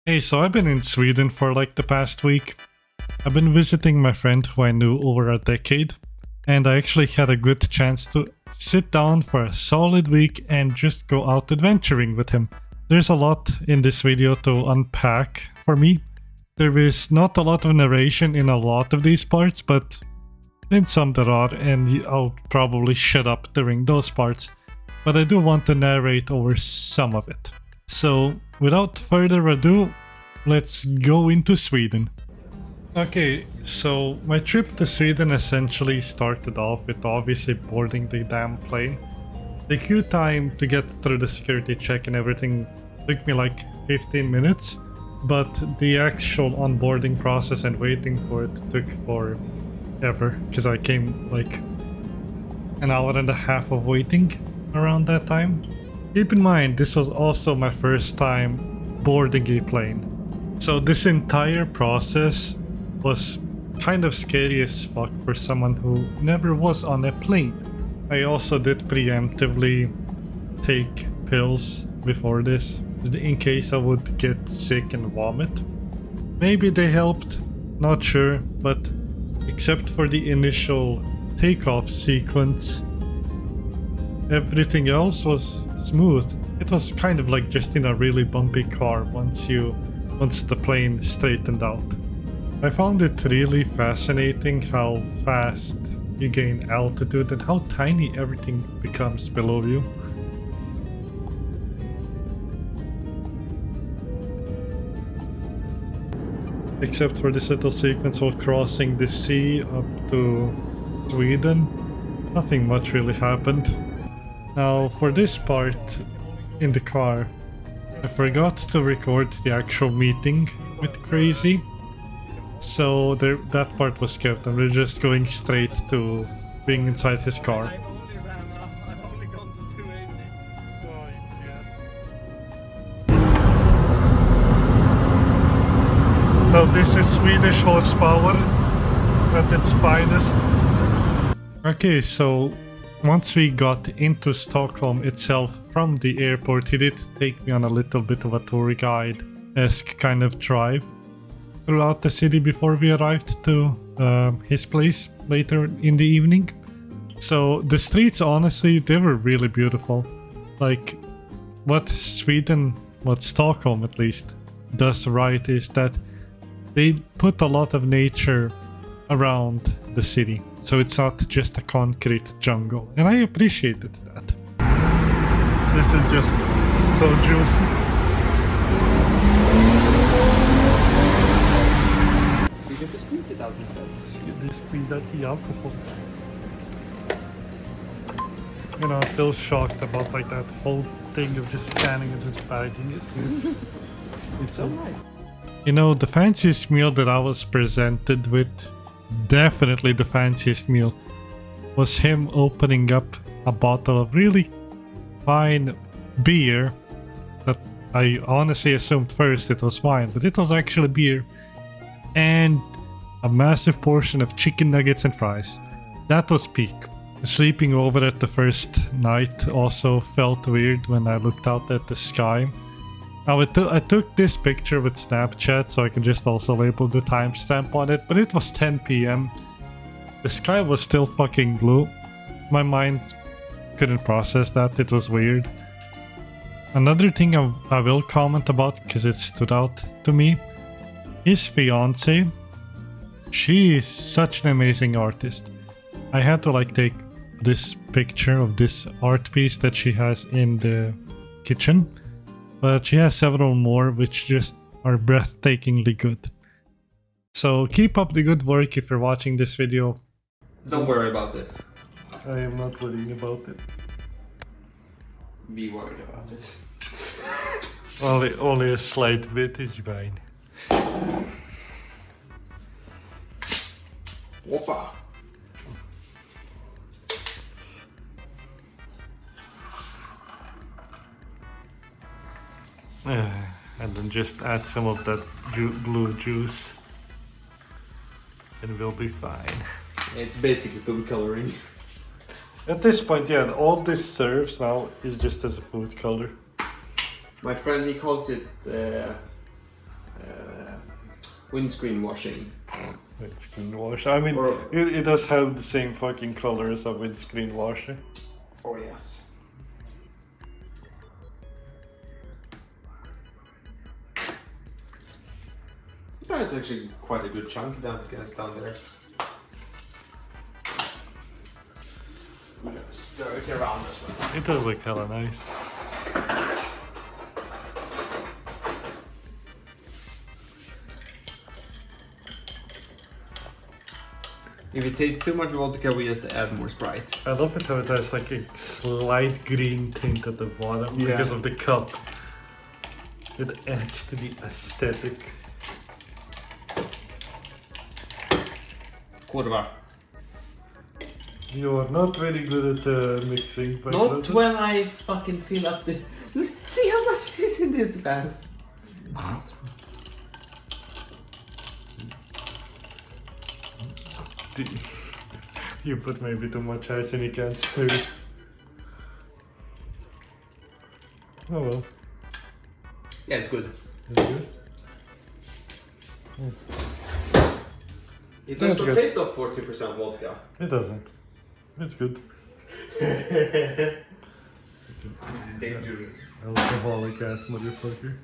Hey, so I've been in Sweden for like the past week. I've been visiting my friend who I knew over a decade, and I actually had a good chance to sit down for a solid week and just go out adventuring with him. There's a lot in this video to unpack for me. There is not a lot of narration in a lot of these parts, but in some there are, and I'll probably shut up during those parts. But I do want to narrate over some of it. So, without further ado, let's go into Sweden. Okay, so my trip to Sweden essentially started off with obviously boarding the damn plane. The queue time to get through the security check and everything took me like 15 minutes, but the actual onboarding process and waiting for it took forever, because I came like an hour and a half of waiting around that time. Keep in mind, this was also my first time boarding a plane. So this entire process was kind of scary as fuck for someone who never was on a plane. I also did preemptively take pills before this, in case I would get sick and vomit. Maybe they helped, not sure, but except for the initial takeoff sequence, everything else was smooth. It was kind of like just in a really bumpy car once the plane straightened out. I found it really fascinating how fast you gain altitude and how tiny everything becomes below you. Except for this little sequence while crossing the sea up to Sweden, nothing much really happened. Now, for this part in the car, I forgot to record the actual meeting with Crazy, so that part was skipped, and we're just going straight to being inside his car. So this is Swedish horsepower at its finest. Okay, so once we got into Stockholm itself from the airport, he did take me on a little bit of a tour guide-esque kind of drive throughout the city before we arrived to his place later in the evening. So the streets, honestly, they were really beautiful. Like, what Stockholm at least, does right is that they put a lot of nature around the city, so it's not just a concrete jungle, and I appreciated that. This is just so juicy. You get to squeeze it out instead. You squeeze out the alcohol. You know, I'm still shocked about like that whole thing of just scanning and just bagging it. It's so nice. You know, the fanciest meal that I was presented with, definitely the fanciest meal, was him opening up a bottle of really fine beer that I honestly assumed first it was wine, but it was actually beer, and a massive portion of chicken nuggets and fries. That was peak. Sleeping over it the first night also felt weird when I looked out at the sky. Now, I took this picture with Snapchat, so I can just also label the timestamp on it, but it was 10 PM. The sky was still fucking blue. My mind couldn't process that, it was weird. Another thing I will comment about, because it stood out to me, his fiance. She is such an amazing artist. I had to like take this picture of this art piece that she has in the kitchen, but she has several more which just are breathtakingly good. So keep up the good work if you're watching this video. Don't worry about it. I am not worrying about it. Be worried about it. Only a slight bit is fine. Opa! And then just add some of that blue juice and we'll be fine. It's basically food coloring. At this point, yeah, all this serves now is just as a food color. My friend, he calls it windscreen washing. Windscreen washer. I mean, Or- it does have the same fucking color as a windscreen washer. Oh yes. That's actually quite a good chunk down there. We're gonna stir it around as well. It does look hella nice. If it tastes too much vodka, we just add more Sprite. I love it how it has like a slight green tint at the bottom Yeah. because of the cup. It adds to the aesthetic. Kurwa. You are not very good at mixing. But Not when I fucking fill up the... See how much is in this glass? You put maybe too much ice and you can't stir it. Oh well. Yeah, it's good. It's good. It That's doesn't good. taste of 40% vodka. It doesn't. It's good. It's dangerous. Alcoholic ass motherfucker.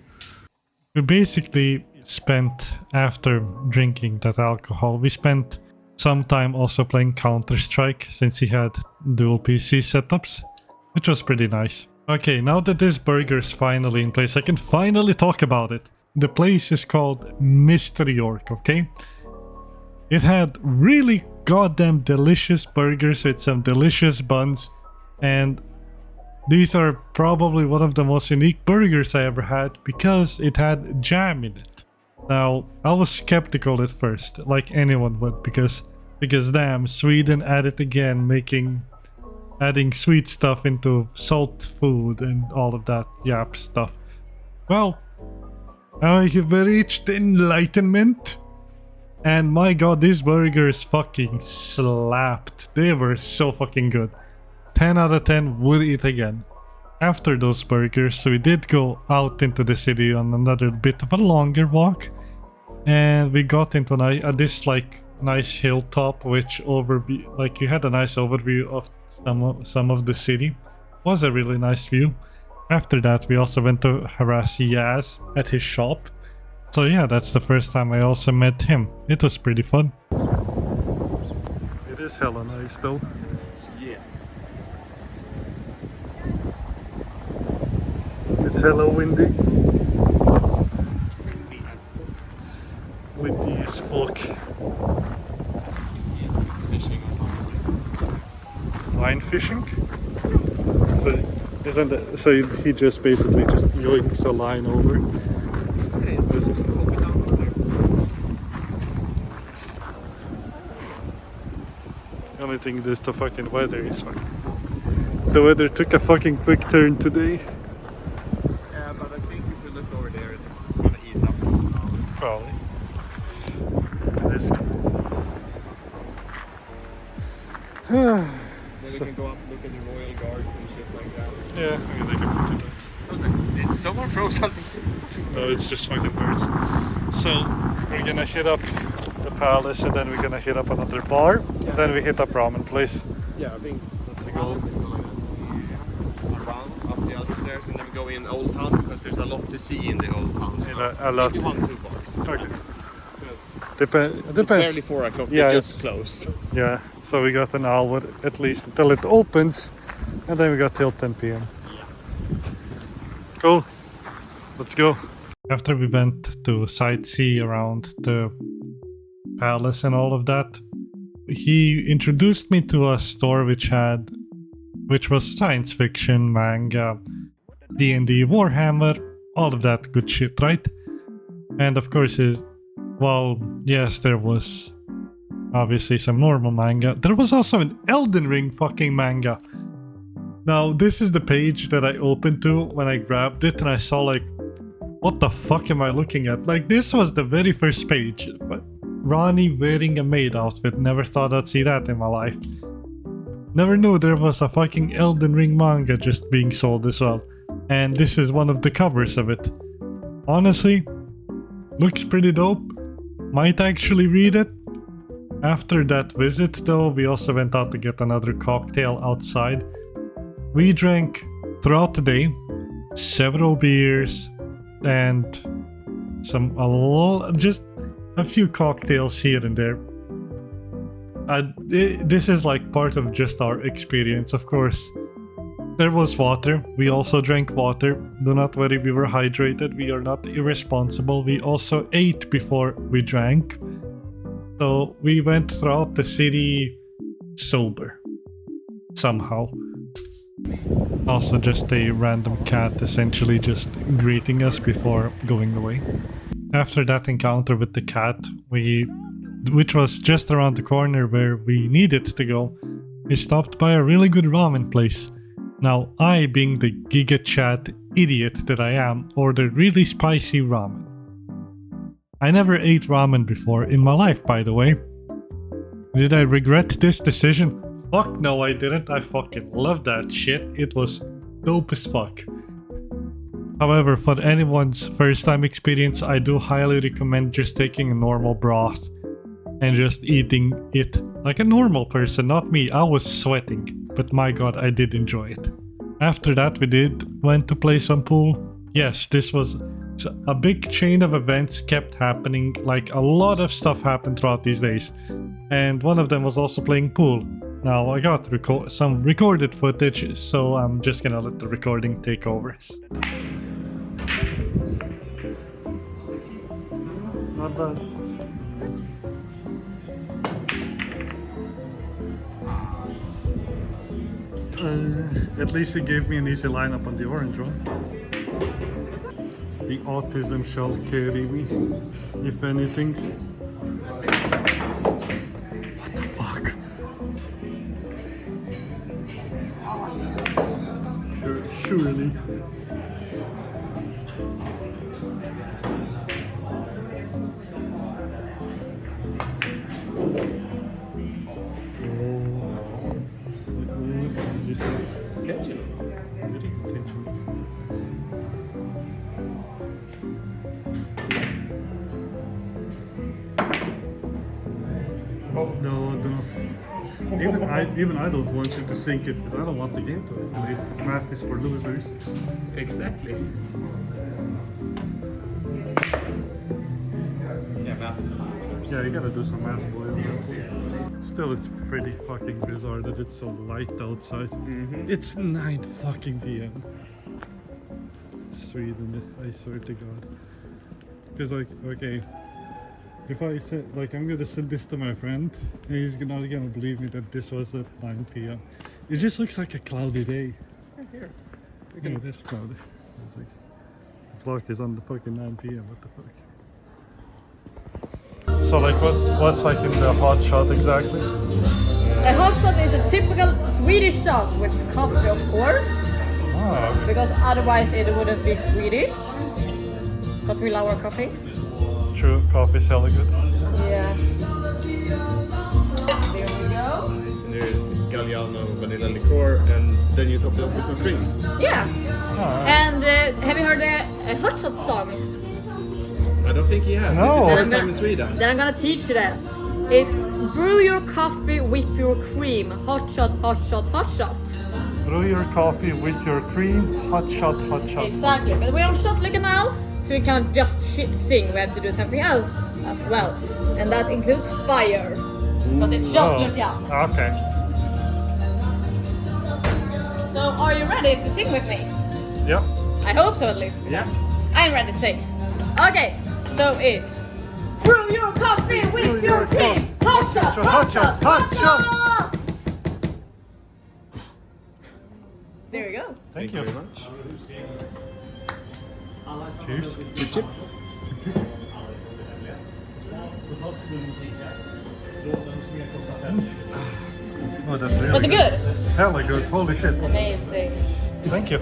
We basically spent, after drinking that alcohol, we spent some time also playing Counter-Strike since he had dual PC setups, which was pretty nice. Okay, now that this burger is finally in place, I can finally talk about it. The place is called Mystery York, okay? It had really goddamn delicious burgers with some delicious buns, and these are probably one of the most unique burgers I ever had because it had jam in it. Now, I was skeptical at first, like anyone would, because damn, Sweden at it again, adding sweet stuff into salt food and all of that yap stuff. Well, I have reached enlightenment, and my god, these burgers fucking slapped. They were so fucking good. 10 out of 10, would eat again. After those burgers, we did go out into the city on another bit of a longer walk, and we got into this like nice hilltop, which you had a nice overview of some of the city. Was a really nice view. After that, we also went to harass Yaz at his shop. So yeah, that's the first time I also met him. It was pretty fun. It is hella nice though. Yeah. It's hella windy. Windy as fuck. Fishing or something. Line fishing? So he just basically just yoinks a line over. The only thing is the fucking weather is fucking... The weather took a fucking quick turn today. Yeah, but I think if you look over there, it's gonna ease up now. Probably. It is. Then we can go up and look at the royal guards and shit like that. Yeah, I mean, they can put it in. Did someone throw something? No, it's just fucking birds. So, we're gonna hit up the palace and then we're gonna hit up another bar. Yeah. Then we hit up ramen place. Yeah, I think That's the goal. around up the other stairs and then we go in Old Town because there's a lot to see in the Old Town. A lot. Maybe 1-2 bars. Okay. It's Depends. barely 4 o'clock, Yeah, it just closed. Yeah, so we got an hour at least until it opens, and then we got till 10 p.m. Yeah. Cool. Let's go. After we went to sightsee around the palace and all of that, he introduced me to a store which was science fiction, manga, D&D, Warhammer, all of that good shit, right? And of course, yes, there was obviously some normal manga. There was also an Elden Ring fucking manga. Now, this is the page that I opened to when I grabbed it and I saw like, what the fuck am I looking at? Like, this was the very first page. But Ronnie wearing a maid outfit, never thought I'd see that in my life. Never knew there was a fucking Elden Ring manga just being sold as well. And this is one of the covers of it. Honestly, looks pretty dope. might actually read it. After that visit though, we also went out to get another cocktail outside. We drank throughout the day several beers and just a few cocktails here and there. This is like part of just our experience, of course. There was water. We also drank water. Do not worry, we were hydrated. We are not irresponsible. We also ate before we drank. So we went throughout the city sober. Somehow. Also just a random cat essentially just greeting us before going away. After that encounter with the cat, which was just around the corner where we needed to go, we stopped by a really good ramen place. Now, I, being the Giga Chat idiot that I am, ordered really spicy ramen. I never ate ramen before in my life, by the way. Did I regret this decision? Fuck no, I didn't. I fucking love that shit. It was dope as fuck. However, for anyone's first time experience, I do highly recommend just taking a normal broth and just eating it like a normal person, not me. I was sweating, but my god, I did enjoy it. After that, we went to play some pool. Yes, this was a big chain of events kept happening, like a lot of stuff happened throughout these days. And one of them was also playing pool. Now, I got some recorded footage, so I'm just gonna let the recording take over. Not bad. At least he gave me an easy lineup on the orange one. The autism shall carry me, if anything. What the fuck? Surely. Oh, no. Even I don't want you to sink it, because I don't want the game to escalate, because math is for losers. Exactly. Yeah, math is for losers. Yeah, you gotta do some math, boy. Still, it's pretty fucking bizarre that it's so light outside. It's 9 fucking p.m. Sweden, I swear to God. Because, like, okay, if I said, like, I'm gonna send this to my friend, and he's not gonna believe me that this was at 9 p.m. It just looks like a cloudy day. Here. Yeah, that's cloudy. It's like, the clock is on the fucking 9 p.m. What the fuck? So, like, what's like in the hot shot exactly? A hot shot is a typical Swedish shot with coffee, of course. Ah, okay. Because otherwise it wouldn't be Swedish. Because we love our coffee. True, coffee's hella good. Yeah. There we go. There's Galliano vanilla liqueur, and then you top it up with some cream. Yeah. Ah. And have you heard the hot shot song? I don't think he has. No. This is his first time in Sweden. Then I'm gonna teach you that. It's brew your coffee with your cream. Hot shot, hot shot, hot shot. Brew your coffee with your cream. Hot shot, hot shot. Exactly. But we're on shot liquor now, so we can't just sing. We have to do something else as well. And that includes fire. But it's shot liquor. Okay. So are you ready to sing with me? Yep. I hope so at least. Yeah. I'm ready to sing. Okay, so it's brew your coffee with your cream. Hot shot, hot shot, hot shot. There we go. Thank you very much. Cheers. Chip chip. Oh, that's really Was it good? Hella good. Holy shit. Amazing. Thank you.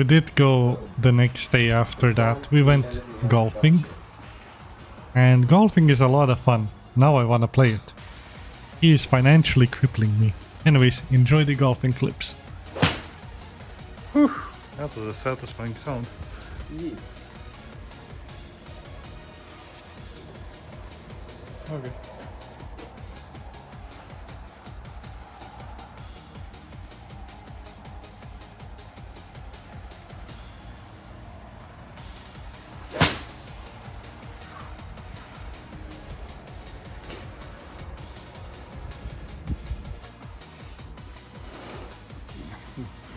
we did go the next day after that. We went golfing. And golfing is a lot of fun. Now I want to play it. He is financially crippling me. Anyways, enjoy the golfing clips. Whew, that was a satisfying sound. Okay.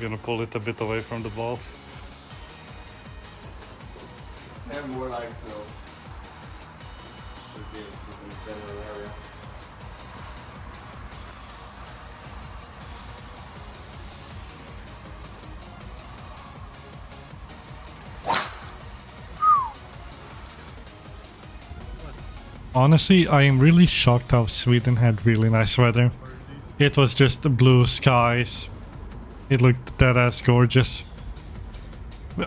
Gonna pull it a bit away from the balls. And more like so. Should be in the general area. Honestly, I am really shocked how Sweden had really nice weather. It was just blue skies. It looked dead ass gorgeous.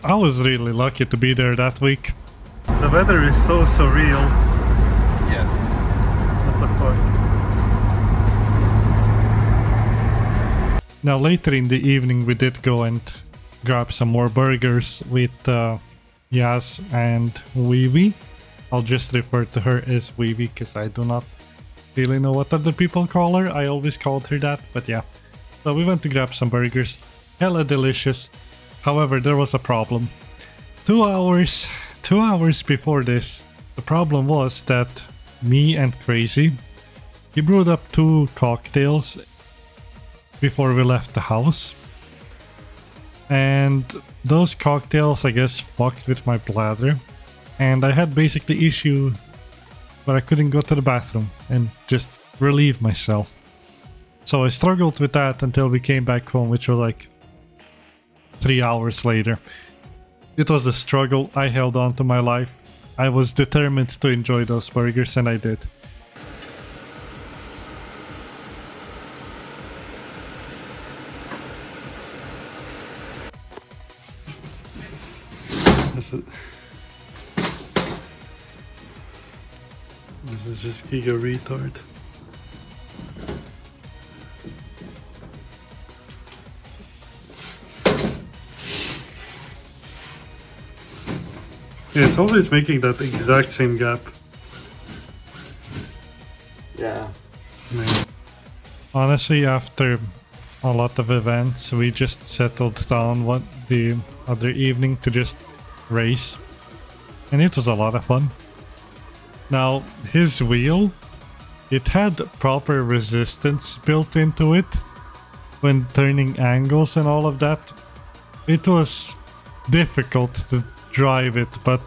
I was really lucky to be there that week. The weather is so surreal. Yes. What the fuck? Now later in the evening we did go and grab some more burgers with Yas and Weevy. I'll just refer to her as Weevy because I do not really know what other people call her. I always called her that, but yeah. So we went to grab some burgers. Hella delicious. However, there was a problem. 2 hours before this, the problem was that me and Crazy, he brewed up 2 cocktails before we left the house. And those cocktails, I guess, fucked with my bladder. And I had basically issue where I couldn't go to the bathroom and just relieve myself. So I struggled with that until we came back home, which was like 3 hours later. It was a struggle. I held on to my life. I was determined to enjoy those burgers, and I did. This is just giga retard. Yeah, it's always making that exact same gap. Yeah. Man. Honestly, after a lot of events, we just settled down the other evening to just race. And it was a lot of fun. Now, his wheel, it had proper resistance built into it when turning angles and all of that. It was difficult to drive it, but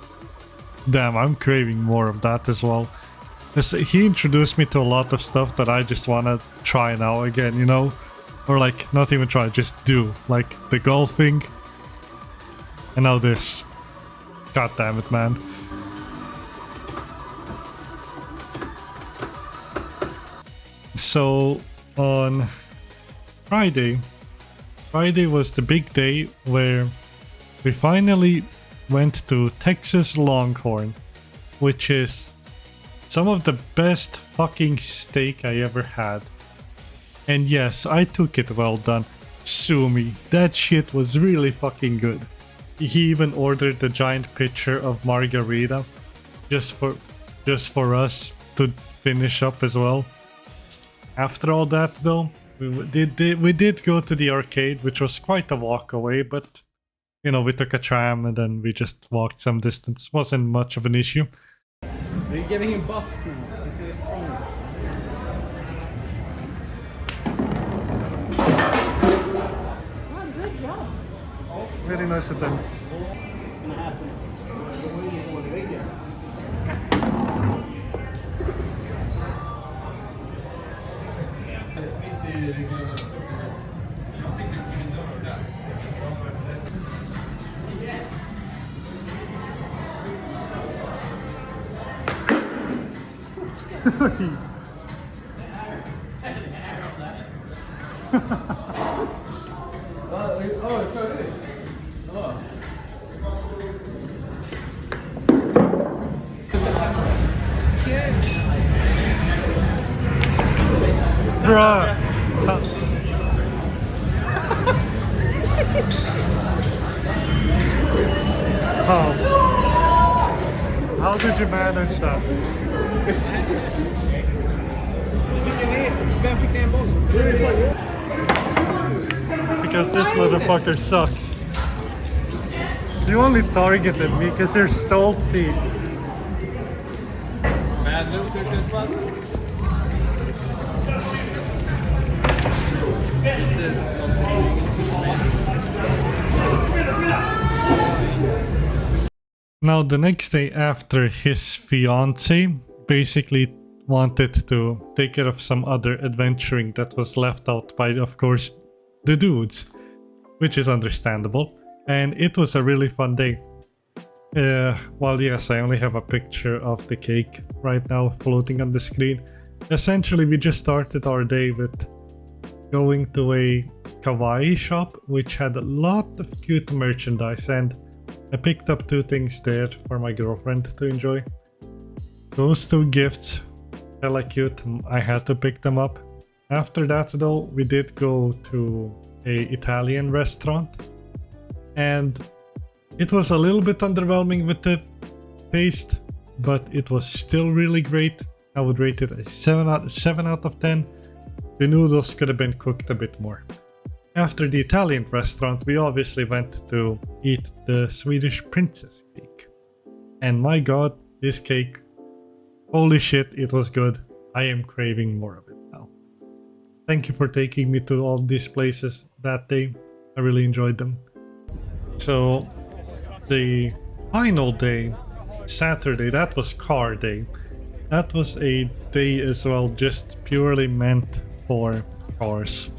damn, I'm craving more of that as well. He introduced me to a lot of stuff that I just want to try now again, you know? Or like, not even try, just do. Like the golfing, and now this. God damn it, man. So, on Friday was the big day where we finally went to Texas Longhorn, which is some of the best fucking steak I ever had. And yes, I took it well done. Sue me, that shit was really fucking good. He even ordered a giant pitcher of margarita just for us to finish up as well. After all that though, we did go to the arcade, which was quite a walk away, but you know, we took a tram and then we just walked some distance. Wasn't much of an issue. They're getting him buffs now. He's getting stronger. Oh, good job. Very nice attempt. It's gonna happen. Oh, so it is. Oh. Bruh. How did you manage that? Because this motherfucker sucks. You only targeted me because you're salty. Bad losers this one. Now the next day after, his fiance basically wanted to take care of some other adventuring that was left out by, of course, the dudes, which is understandable, and it was a really fun day. Well, yes, I only have a picture of the cake right now floating on the screen. Essentially, we just started our day with going to a kawaii shop, which had a lot of cute merchandise, and I picked up 2 things there for my girlfriend to enjoy. Those 2 gifts, hella cute, I had to pick them up. After that though, we did go to a Italian restaurant, and it was a little bit underwhelming with the taste, but it was still really great. I would rate it a 7 out of 10. The noodles could have been cooked a bit more. After the Italian restaurant, we obviously went to eat the Swedish princess cake. And my god, this cake, holy shit, it was good. I am craving more of it now. Thank you for taking me to all these places that day. I really enjoyed them. So, the final day, Saturday, that was car day. That was a day as well, just purely meant for cars.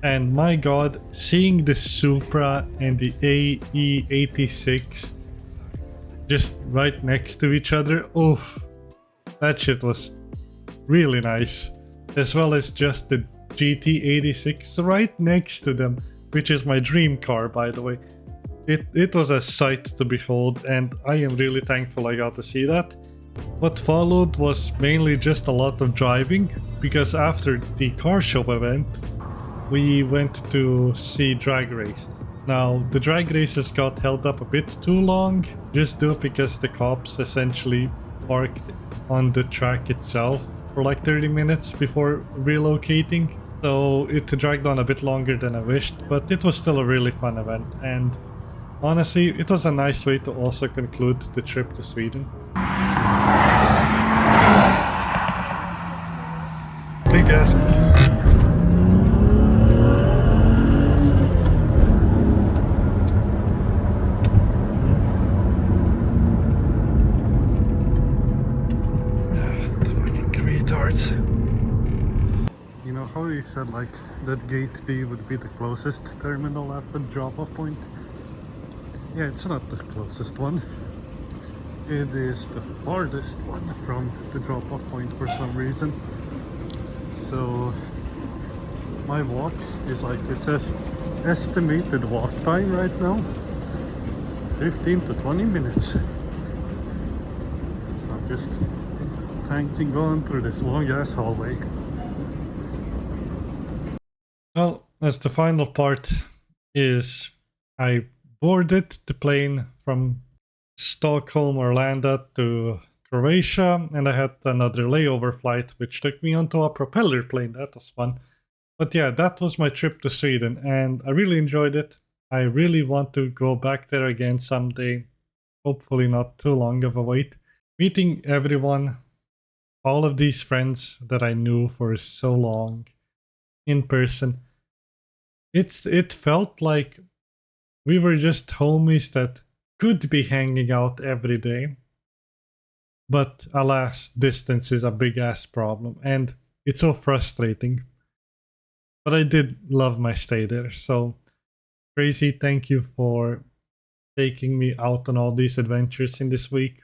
And my god, seeing the Supra and the AE86 just right next to each other, oof, that shit was really nice. As well as just the GT86 right next to them, which is my dream car, by the way. It was a sight to behold, and I am really thankful I got to see that. What followed was mainly just a lot of driving, because after the car show event, we went to see drag races. Now, the drag races got held up a bit too long, just because the cops essentially parked on the track itself for like 30 minutes before relocating. So it dragged on a bit longer than I wished, but it was still a really fun event, and honestly, it was a nice way to also conclude the trip to Sweden. Big ass. You know how you said like that gate D would be the closest terminal after the drop-off point? Yeah, it's not the closest one. It is the farthest one from the drop-off point for some reason. So my walk is like, it says estimated walk time right now 15 to 20 minutes. So I'm just tanking on through this long ass hallway. Well, as the final part is, I boarded the plane from Stockholm or Arlanda to Croatia, and I had another layover flight which took me onto a propeller plane. That was fun. But yeah, that was my trip to Sweden, and I really enjoyed it. I really want to go back there again someday. Hopefully not too long of a wait. Meeting everyone, all of these friends that I knew for so long in person. It felt like we were just homies that could be hanging out every day. But alas, distance is a big ass problem, and it's so frustrating. But I did love my stay there, so Crazy, thank you for taking me out on all these adventures in this week.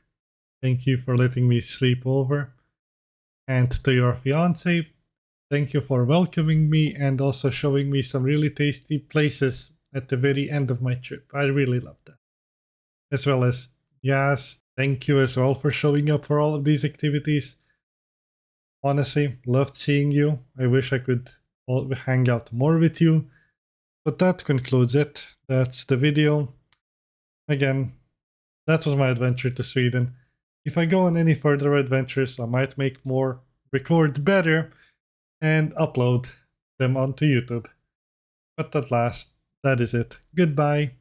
Thank you for letting me sleep over. And to your fiance, thank you for welcoming me and also showing me some really tasty places at the very end of my trip. I really loved that. as well as Yas. Thank you as well for showing up for all of these activities. Honestly, loved seeing you. I wish I could hang out more with you. But that concludes it. That's the video. Again, that was my adventure to Sweden. If I go on any further adventures, I might make more, record better, and upload them onto YouTube. But at last, that is it. Goodbye.